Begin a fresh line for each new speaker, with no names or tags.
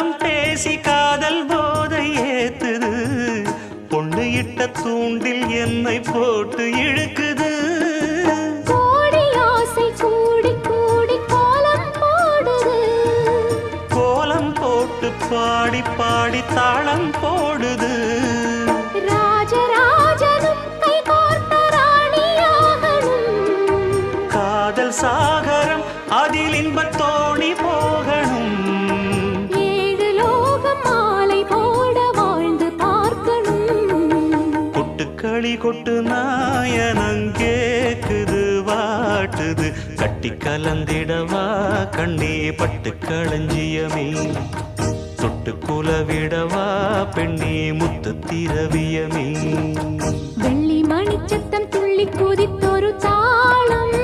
காலம் பேசி காதல் போதை ஏத்துது பொண்ணு இட்ட தூண்டில் என்னை போட்டு இழுக்குது
கோடி ஆசை கூடி கூடி கோலம் போடுது
கோலம் போட்டு பாடி பாடி தாளம் போடுது
ராஜராஜனும் கை கோர்த்த ராணியாகணும்
காதல் சாகரம் அதில் இன்பத் தோணி போகணும்
ஏழு லோகம் மாலை போட வாழ்ந்து பார்க்கணும்
கொட்டுக்களி கொட்டு நாயனங்கேக்குது வாட்டுது கட்டி கலந்திடவா கண்ணே பட்டு களஞ்சியமே தொட்டு குலவிடவா பெண்ணே முத்து திரவியமே
வெள்ளி மணிச்சத்தம் துள்ளி குதித்தொரு தாளம்